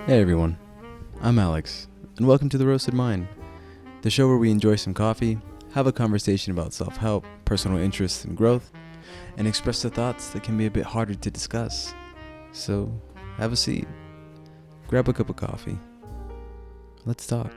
Hey everyone, I'm Alex, and welcome to The Roasted Mind, the show where we enjoy some coffee, have a conversation about self-help, personal interests, and growth, and express the thoughts that can be a bit harder to discuss. So, have a seat, grab a cup of coffee, let's talk.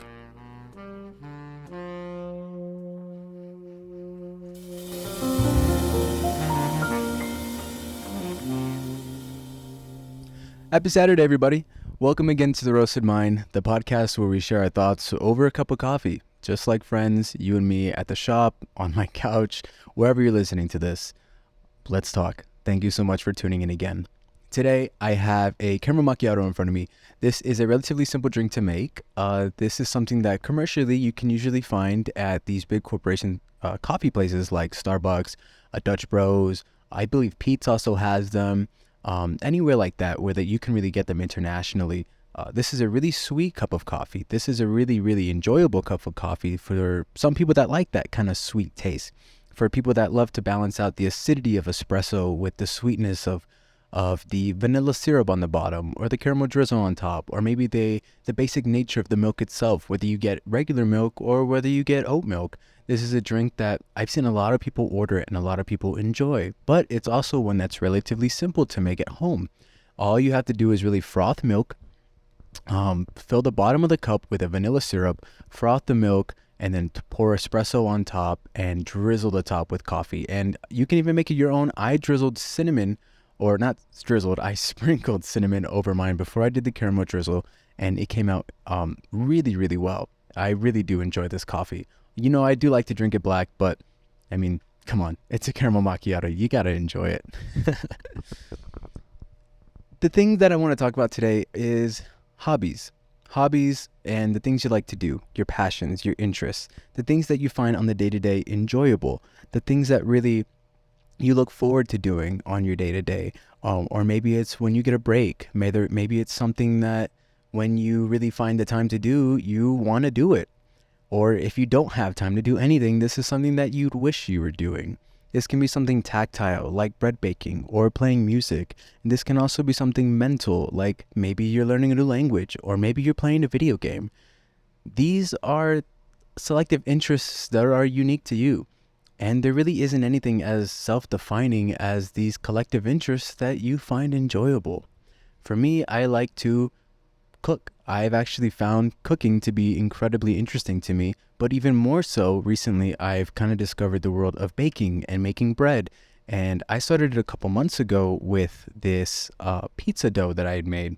Happy Saturday, everybody. Welcome again to The Roasted Mind, the podcast where we share our thoughts over a cup of coffee, just like friends, you and me at the shop, on my couch, wherever you're listening to this. Let's talk. Thank you so much for tuning in again. Today, I have a Caramel Macchiato in front of me. This is a relatively simple drink to make. This is something that commercially you can usually find at these big corporation coffee places like Starbucks, Dutch Bros. I believe Pete's also has them. Anywhere like that where that you can really get them internationally. This is a really sweet cup of coffee. This is a really enjoyable cup of coffee for some people that like that kind of sweet taste. For people that love to balance out the acidity of espresso with the sweetness of the vanilla syrup on the bottom, or the caramel drizzle on top, or maybe the basic nature of the milk itself, whether you get regular milk or whether you get oat milk. This is a drink that I've seen a lot of people order and a lot of people enjoy, but it's also one that's relatively simple to make at home. All you have to do is really froth milk, fill the bottom of the cup with a vanilla syrup, froth the milk, and then pour espresso on top and drizzle the top with coffee. And you can even make it your own. I drizzled cinnamon, or not drizzled, I sprinkled cinnamon over mine before I did the caramel drizzle, and it came out really well. I really do enjoy this coffee. You know, I do like to drink it black, but I mean, come on, it's a caramel macchiato. You gotta enjoy it. The thing that I want to talk about today is hobbies. Hobbies and the things you like to do, your passions, your interests, the things that you find on the day-to-day enjoyable, the things that really you look forward to doing on your day-to-day. Or maybe it's when you get a break. Maybe it's something that when you really find the time to do, you want to do it. Or if you don't have time to do anything, this is something that you'd wish you were doing. This can be something tactile, like bread baking or playing music. And this can also be something mental, like maybe you're learning a new language, or maybe you're playing a video game. These are selective interests that are unique to you. And there really isn't anything as self-defining as these collective interests that you find enjoyable. For me, I like to cook. I've actually found cooking to be incredibly interesting to me, but even more so recently, I've kind of discovered the world of baking and making bread. And I started it a couple months ago with this pizza dough that I had made.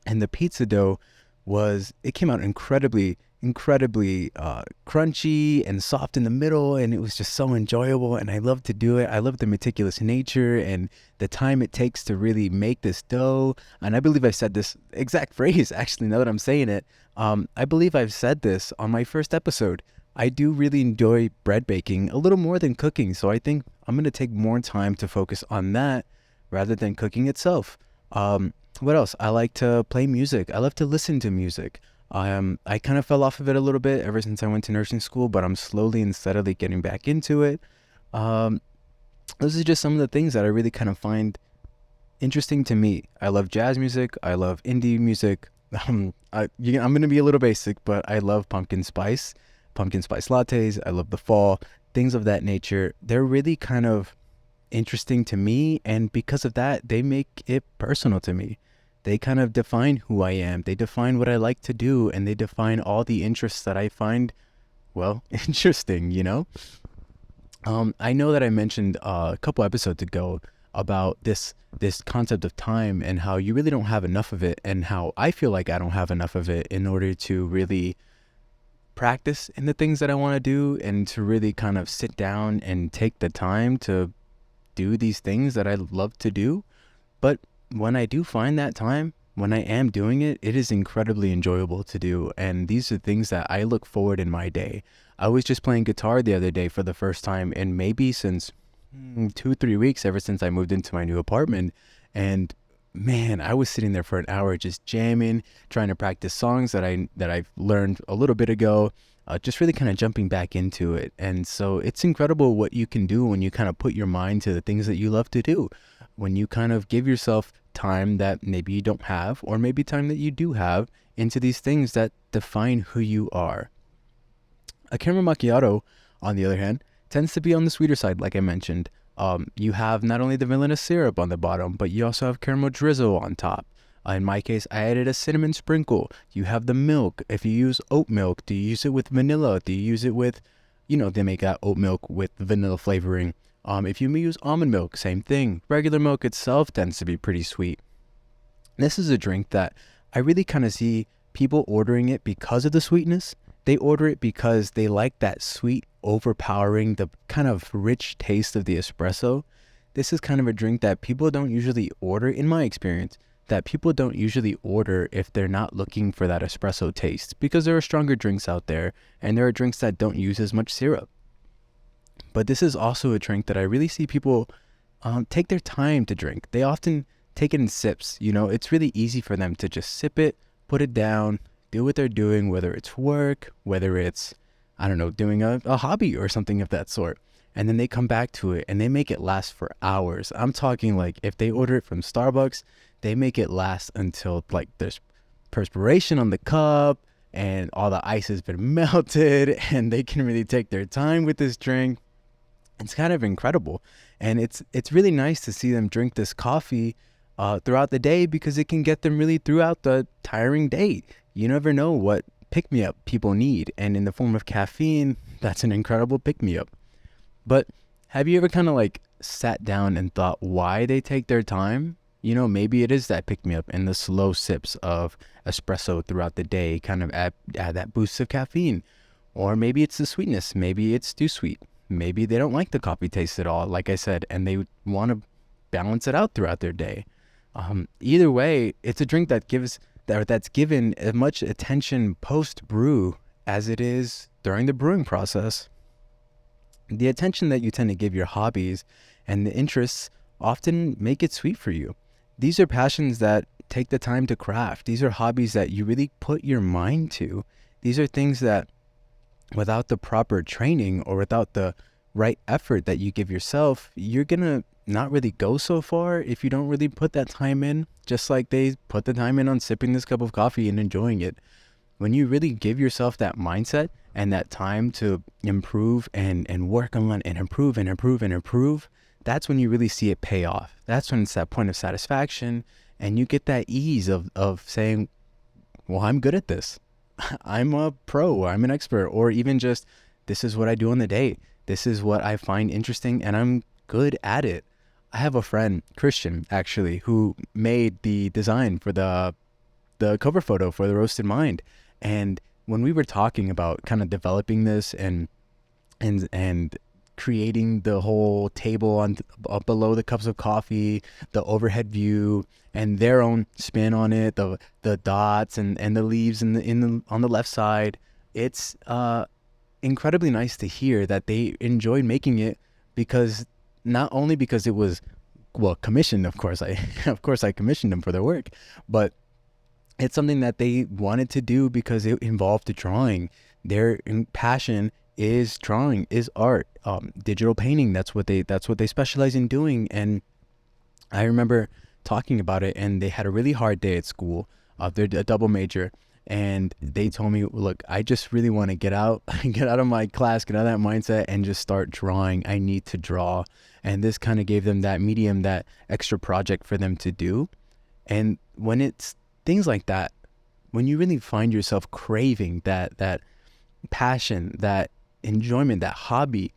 And the pizza dough it came out incredibly crunchy and soft in the middle, and it was just so enjoyable, and I love to do it. I love the meticulous nature and the time it takes to really make this dough. And I believe I said this exact phrase, actually, now that I'm saying it. I believe I've said this on my first episode. I do really enjoy bread baking a little more than cooking, so I think I'm going to take more time to focus on that rather than cooking itself. What else? I like to play music. I love to listen to music. I kind of fell off of it a little bit ever since I went to nursing school, but I'm slowly and steadily getting back into it. Those are just some of the things that I really kind of find interesting to me. I love jazz music. I love indie music. I'm going to be a little basic, but I love pumpkin spice lattes. I love the fall, things of that nature. They're really kind of interesting to me, and because of that, they make it personal to me. They kind of define who I am. They define what I like to do, and they define all the interests that I find, well, interesting, you know? I know that I mentioned a couple episodes ago about this concept of time and how you really don't have enough of it, and how I feel like I don't have enough of it in order to really practice in the things that I want to do, and to really kind of sit down and take the time to do these things that I love to do. But when I do find that time, when I am doing it, it is incredibly enjoyable to do. And these are things that I look forward in my day. I was just playing guitar the other day for the first time in maybe since 2-3 weeks, ever since I moved into my new apartment. And man, I was sitting there for an hour just jamming, trying to practice songs that I've learned a little bit ago, just really kind of jumping back into it. And so it's incredible what you can do when you kind of put your mind to the things that you love to do. When you kind of give yourself time that maybe you don't have, or maybe time that you do have, into these things that define who you are. A caramel macchiato, on the other hand, tends to be on the sweeter side, like I mentioned. You have not only the vanilla syrup on the bottom, but you also have caramel drizzle on top. In my case, I added a cinnamon sprinkle. You have the milk. If you use oat milk, do you use it with vanilla? Do you use it with, they make that oat milk with vanilla flavoring. If you use almond milk, same thing. Regular milk itself tends to be pretty sweet. This is a drink that I really kind of see people ordering it because of the sweetness. They order it because they like that sweet, overpowering, the kind of rich taste of the espresso. This is kind of a drink that people don't usually order, in my experience, that people don't usually order if they're not looking for that espresso taste, because there are stronger drinks out there, and there are drinks that don't use as much syrup. But this is also a drink that I really see people take their time to drink. They often take it in sips. It's really easy for them to just sip it, put it down, do what they're doing, whether it's work, whether it's, doing a hobby or something of that sort. And then they come back to it and they make it last for hours. I'm talking like if they order it from Starbucks, they make it last until like there's perspiration on the cup and all the ice has been melted, and they can really take their time with this drink. It's kind of incredible. And it's really nice to see them drink this coffee throughout the day, because it can get them really throughout the tiring day. You never know what pick-me-up people need. And in the form of caffeine, that's an incredible pick-me-up. But have you ever kind of like sat down and thought why they take their time? Maybe it is that pick-me-up and the slow sips of espresso throughout the day kind of add that boost of caffeine. Or maybe it's the sweetness. Maybe it's too sweet. Maybe they don't like the coffee taste at all, like I said, and they want to balance it out throughout their day. Either way, it's a drink that's given as much attention post-brew as it is during the brewing process. The attention that you tend to give your hobbies and the interests often make it sweet for you. These are passions that take the time to craft. These are hobbies that you really put your mind to. These are things that without the proper training or without the right effort that you give yourself, you're going to not really go so far if you don't really put that time in, just like they put the time in on sipping this cup of coffee and enjoying it. When you really give yourself that mindset and that time to improve and work on and improve, that's when you really see it pay off. That's when it's that point of satisfaction and you get that ease of saying, well, I'm good at this. I'm a pro, I'm an expert, or even just, this is what I do on the day. This is what I find interesting and I'm good at it. I have a friend, Christian, actually, who made the design for the cover photo for the Roasted Mind. And when we were talking about kind of developing this and creating the whole table up below the cups of coffee, the overhead view, and their own spin on it, the dots and the leaves on the left side, it's incredibly nice to hear that they enjoyed making it, because not only because it was commissioned, of course I commissioned them for their work, but it's something that they wanted to do because it involved drawing. Their passion is drawing, is art, digital painting. That's what they specialize in doing. And I remember talking about it, and they had a really hard day at school. They're a double major, and they told me, look, I just really want to get out of my class, get out of that mindset and just start drawing. I need to draw. And this kind of gave them that medium, that extra project for them to do. And when it's things like that, when you really find yourself craving that passion, that enjoyment, that hobby,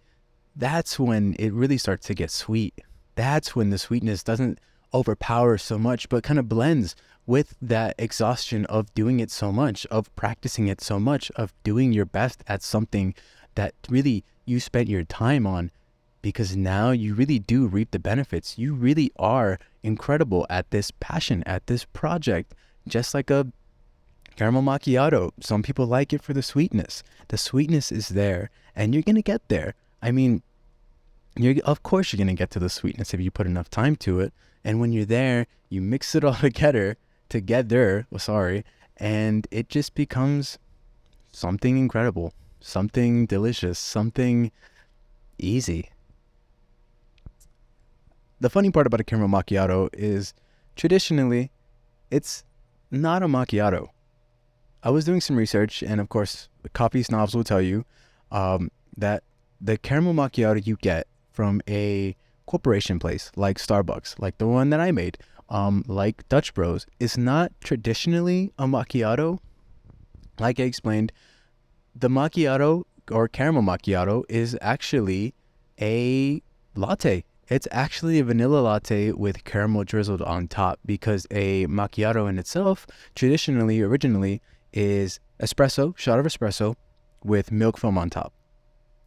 that's when it really starts to get sweet. That's when the sweetness doesn't overpower so much, but kind of blends with that exhaustion of doing it so much, of practicing it so much, of doing your best at something that really you spent your time on, because now you really do reap the benefits. You really are incredible at this passion, at this project, just like a caramel macchiato. Some people like it for the sweetness. The sweetness is there, and you're going to get there. I mean, of course you're going to get to the sweetness if you put enough time to it. And when you're there, you mix it all together, and it just becomes something incredible, something delicious, something easy. The funny part about a caramel macchiato is traditionally, it's not a macchiato. I was doing some research, and of course, the coffee snobs will tell you that the caramel macchiato you get from a corporation place like Starbucks, like the one that I made, like Dutch Bros, is not traditionally a macchiato. Like I explained, the macchiato or caramel macchiato is actually a latte. It's actually a vanilla latte with caramel drizzled on top, because a macchiato in itself, traditionally, originally, is espresso, shot of espresso with milk foam on top.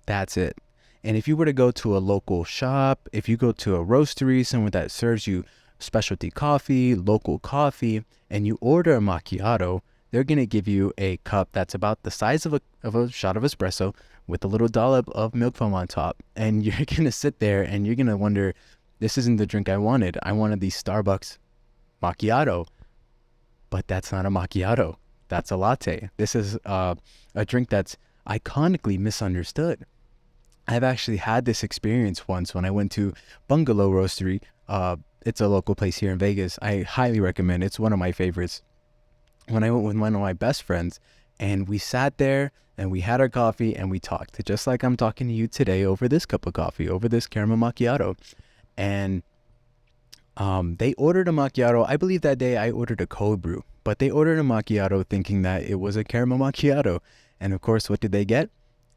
That's it. And if you were to go to a local shop, if you go to a roastery, someone that serves you specialty coffee, local coffee, and you order a macchiato, they're going to give you a cup that's about the size of a shot of espresso with a little dollop of milk foam on top. And you're going to sit there and you're going to wonder, this isn't the drink I wanted. I wanted the Starbucks macchiato. But that's not a macchiato. That's a latte. This is a drink that's iconically misunderstood. I've actually had this experience once when I went to Bungalow Roastery. It's a local place here in Vegas. I highly recommend it. It's one of my favorites. When I went with one of my best friends, and we sat there and we had our coffee and we talked, just like I'm talking to you today over this cup of coffee, over this caramel macchiato. And they ordered a macchiato. I believe that day I ordered a cold brew, but they ordered a macchiato thinking that it was a caramel macchiato. And of course, what did they get?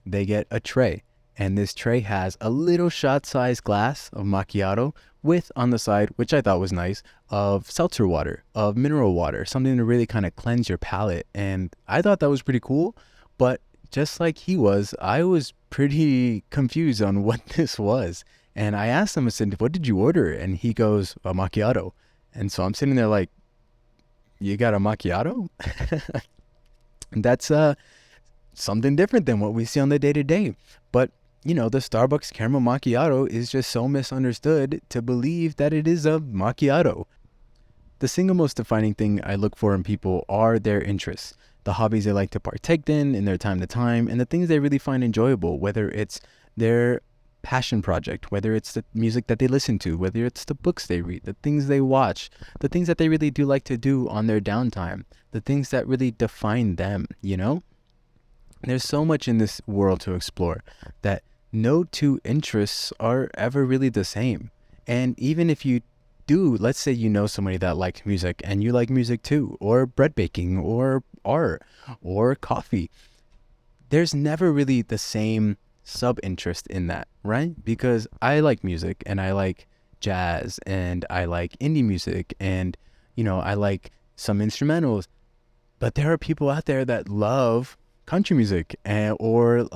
They get a tray. And this tray has a little shot-sized glass of macchiato with, on the side, which I thought was nice, of seltzer water, of mineral water, something to really kind of cleanse your palate. And I thought that was pretty cool. But just like he was, I was pretty confused on what this was. And I asked him, I said, what did you order? And he goes, a macchiato. And so I'm sitting there like, you got a macchiato? And that's something different than what we see on the day-to-day. But you know, the Starbucks caramel macchiato is just so misunderstood to believe that it is a macchiato. The single most defining thing I look for in people are their interests, the hobbies they like to partake in their time to time, and the things they really find enjoyable, whether it's their passion project, whether it's the music that they listen to, whether it's the books they read, the things they watch, the things that they really do like to do on their downtime, the things that really define them, you know? There's so much in this world to explore that no two interests are ever really the same. And even if you do, let's say you know somebody that likes music and you like music too, or bread baking, or art, or coffee, there's never really the same sub-interest in that, right? Because I like music and I like jazz and I like indie music and, you know, I like some instrumentals. But there are people out there that love country music or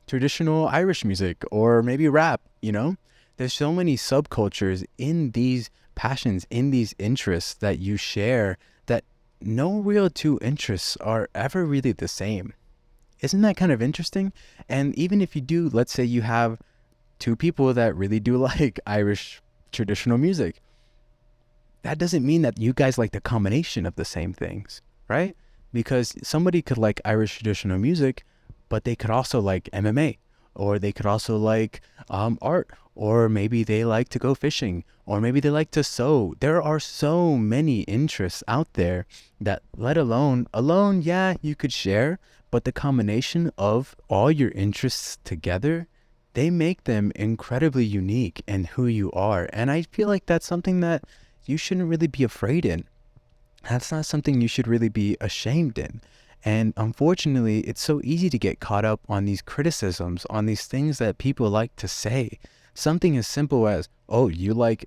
traditional Irish music, or maybe rap, you know? There's so many subcultures in these passions, in these interests that you share, that no real two interests are ever really the same. Isn't that kind of interesting? And even if you do, let's say you have two people that really do like Irish traditional music, that doesn't mean that you guys like the combination of the same things, right? Because somebody could like Irish traditional music, but they could also like MMA, or they could also like art, or maybe they like to go fishing, or maybe they like to sew. There are so many interests out there that, let alone, yeah, you could share, but the combination of all your interests together, they make them incredibly unique in who you are. And I feel like that's something that you shouldn't really be afraid in. That's not something you should really be ashamed in. And unfortunately, it's so easy to get caught up on these criticisms, on these things that people like to say. Something as simple as, oh, you like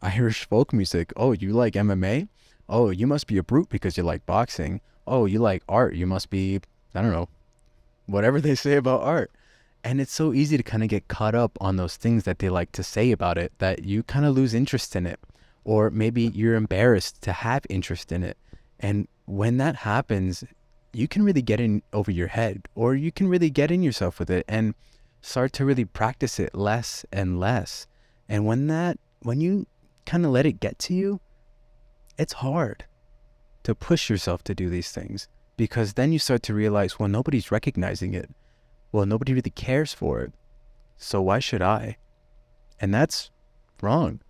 Irish folk music. Oh, you like MMA? Oh, you must be a brute because you like boxing. Oh, you like art. You must be, I don't know, whatever they say about art. And it's so easy to kind of get caught up on those things that they like to say about it that you kind of lose interest in it. Or maybe you're embarrassed to have interest in it. And when that happens, you can really get in over your head, or you can really get in yourself with it and start to really practice it less and less. And when you kind of let it get to you, it's hard to push yourself to do these things, because then you start to realize, well, nobody's recognizing it. Well, nobody really cares for it. So why should I? And that's wrong.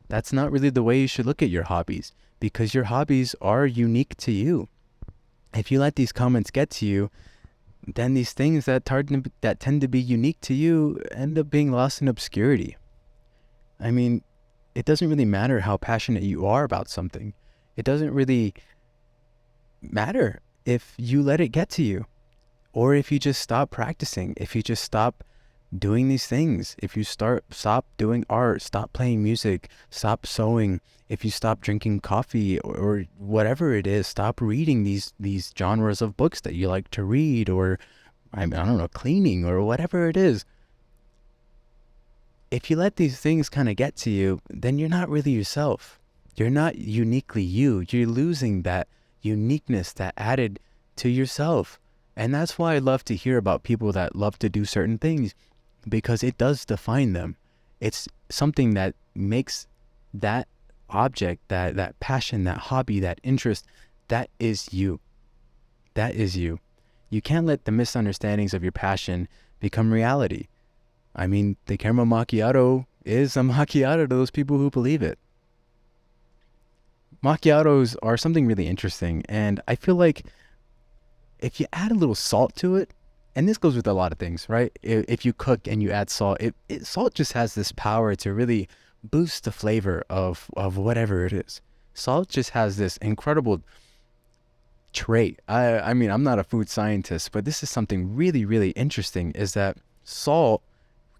That's not really the way you should look at your hobbies, because your hobbies are unique to you. If you let these comments get to you, then these things that tend to be unique to you end up being lost in obscurity. I mean, it doesn't really matter how passionate you are about something. It doesn't really matter if you let it get to you, or if you just stop practicing, if you just stop doing these things, if you stop doing art, stop playing music, stop sewing, if you stop drinking coffee, or whatever it is, stop reading these genres of books that you like to read, or I don't know, cleaning, or whatever it is. If you let these things kind of get to you, then you're not really yourself. You're not uniquely you. You're losing that uniqueness that added to yourself. And that's why I love to hear about people that love to do certain things, because it does define them. It's something that makes that object, that passion, that hobby, that interest, that is you. That is you. You can't let the misunderstandings of your passion become reality. I mean, the caramel macchiato is a macchiato to those people who believe it. Macchiatos are something really interesting, and I feel like if you add a little salt to it, and this goes with a lot of things, right? If you cook and you add salt, salt just has this power to really boost the flavor of whatever it is. Salt just has this incredible trait. I mean, I'm not a food scientist, but this is something really, really interesting, is that salt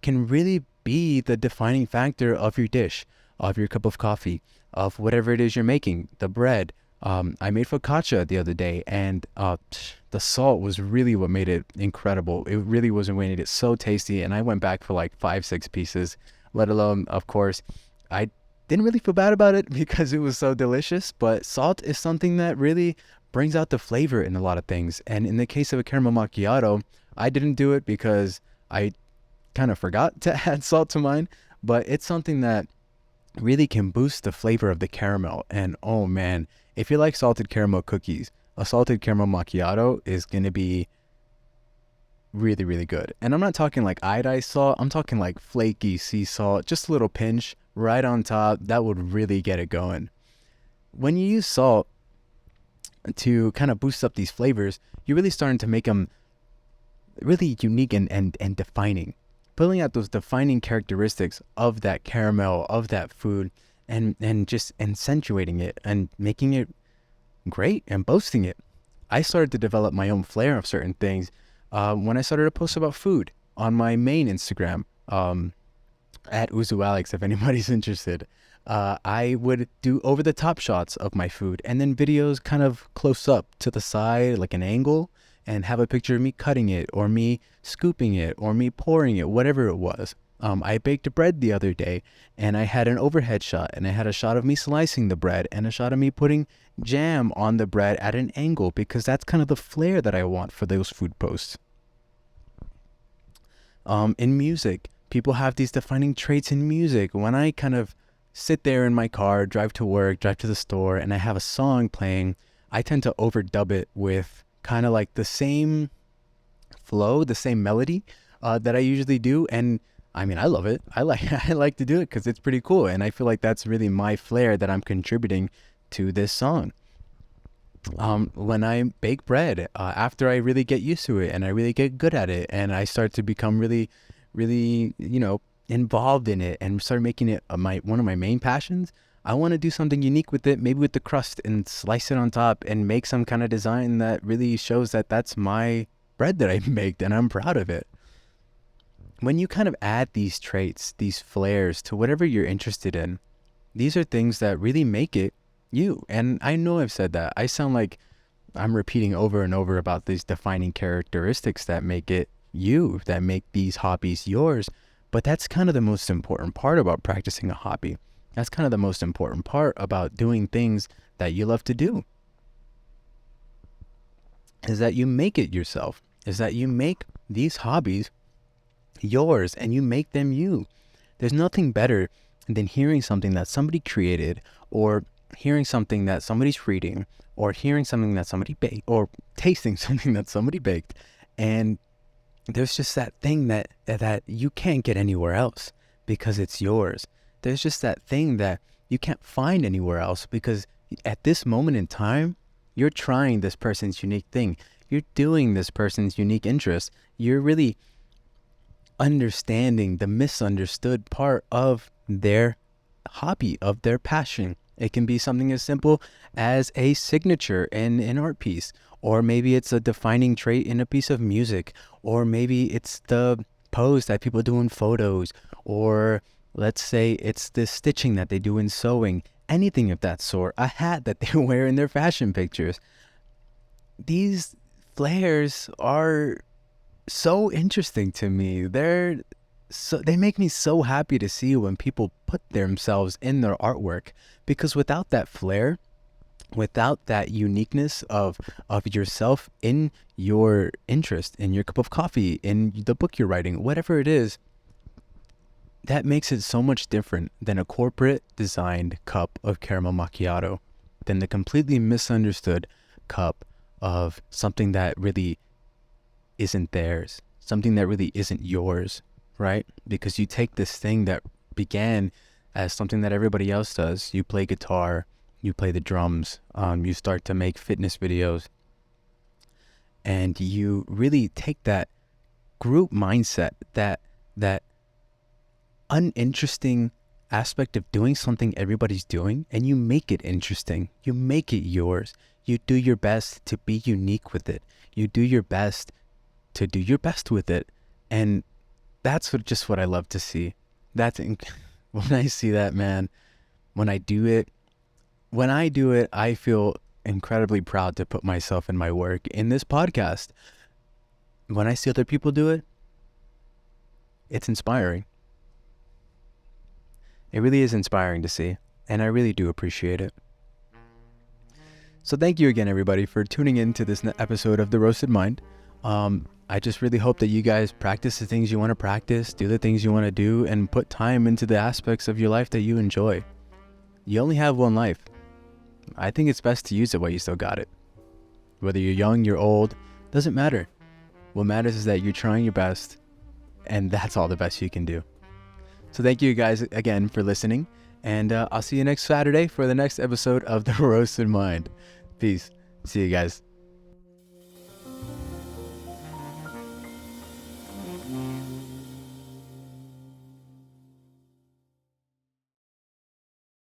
can really be the defining factor of your dish, of your cup of coffee, of whatever it is you're making, the bread. I made focaccia the other day, and the salt was really what made it incredible. It really was what made it so tasty, and I went back for like 5-6 pieces, let alone, of course, I didn't really feel bad about it because it was so delicious, but salt is something that really brings out the flavor in a lot of things. And in the case of a caramel macchiato, I didn't do it because I kind of forgot to add salt to mine, but it's something that really can boost the flavor of the caramel. And oh man, if you like salted caramel cookies, a salted caramel macchiato is going to be really, really good. And I'm not talking like iodized salt, I'm talking like flaky sea salt, just a little pinch right on top. That would really get it going. When you use salt to kind of boost up these flavors, you're really starting to make them really unique and defining, pulling out those defining characteristics of that caramel, of that food, and just accentuating it and making it great and boasting it. I started to develop my own flair of certain things when I started to post about food on my main Instagram, at UzuAlex, if anybody's interested. I would do over-the-top shots of my food, and then videos kind of close up to the side, like an angle, and have a picture of me cutting it, or me scooping it, or me pouring it, whatever it was. I baked bread the other day, and I had an overhead shot, and I had a shot of me slicing the bread, and a shot of me putting jam on the bread at an angle, because that's kind of the flair that I want for those food posts. In music, people have these defining traits in music. When I kind of sit there in my car, drive to work, drive to the store, and I have a song playing, I tend to overdub it with kind of like the same flow, the same melody that I usually do. And I mean, I love it. I like to do it because it's pretty cool. And I feel like that's really my flair that I'm contributing to this song. When I bake bread, after I really get used to it and I really get good at it, and I start to become really, really, involved in it and start making it one of my main passions, I want to do something unique with it, maybe with the crust, and slice it on top and make some kind of design that really shows that that's my bread that I baked and I'm proud of it. When you kind of add these traits, these flares to whatever you're interested in, these are things that really make it you. And I know I've said that. I sound like I'm repeating over and over about these defining characteristics that make it you, that make these hobbies yours. But that's kind of the most important part about practicing a hobby. That's kind of the most important part about doing things that you love to do, is that you make it yourself, is that you make these hobbies yours and you make them you. There's nothing better than hearing something that somebody created, or hearing something that somebody's reading, or hearing something that somebody baked, or tasting something that somebody baked, and there's just that thing that you can't get anywhere else because it's yours. There's just that thing that you can't find anywhere else, because at this moment in time, you're trying this person's unique thing. You're doing this person's unique interest. You're really understanding the misunderstood part of their hobby, of their passion. It can be something as simple as a signature in an art piece, or maybe it's a defining trait in a piece of music, or maybe it's the pose that people do in photos, or let's say it's the stitching that they do in sewing, anything of that sort, a hat that they wear in their fashion pictures. These flares are so interesting to me. They make me so happy to see when people put themselves in their artwork, because without that flair, without that uniqueness of yourself in your interest, in your cup of coffee, in the book you're writing, whatever it is, that makes it so much different than a corporate designed cup of caramel macchiato, than the completely misunderstood cup of something that really isn't theirs, something that really isn't yours, right? Because you take this thing that began as something that everybody else does. You play guitar, you play the drums, you start to make fitness videos, and you really take that group mindset, that uninteresting aspect of doing something everybody's doing, and you make it interesting. You make it yours. You do your best to be unique with it. You do your best to do your best with it. And that's what I love to see. When I see that, man, when I do it, I feel incredibly proud to put myself in my work in this podcast. When I see other people do it, it's inspiring. It really is inspiring to see, and I really do appreciate it. So thank you again, everybody, for tuning in to this episode of The Roasted Mind. I just really hope that you guys practice the things you want to practice, do the things you want to do, and put time into the aspects of your life that you enjoy. You only have one life. I think it's best to use it while you still got it. Whether you're young, you're old, doesn't matter. What matters is that you're trying your best, and that's all the best you can do. So thank you guys again for listening, and I'll see you next Saturday for the next episode of The Roasted Mind. Peace. See you guys.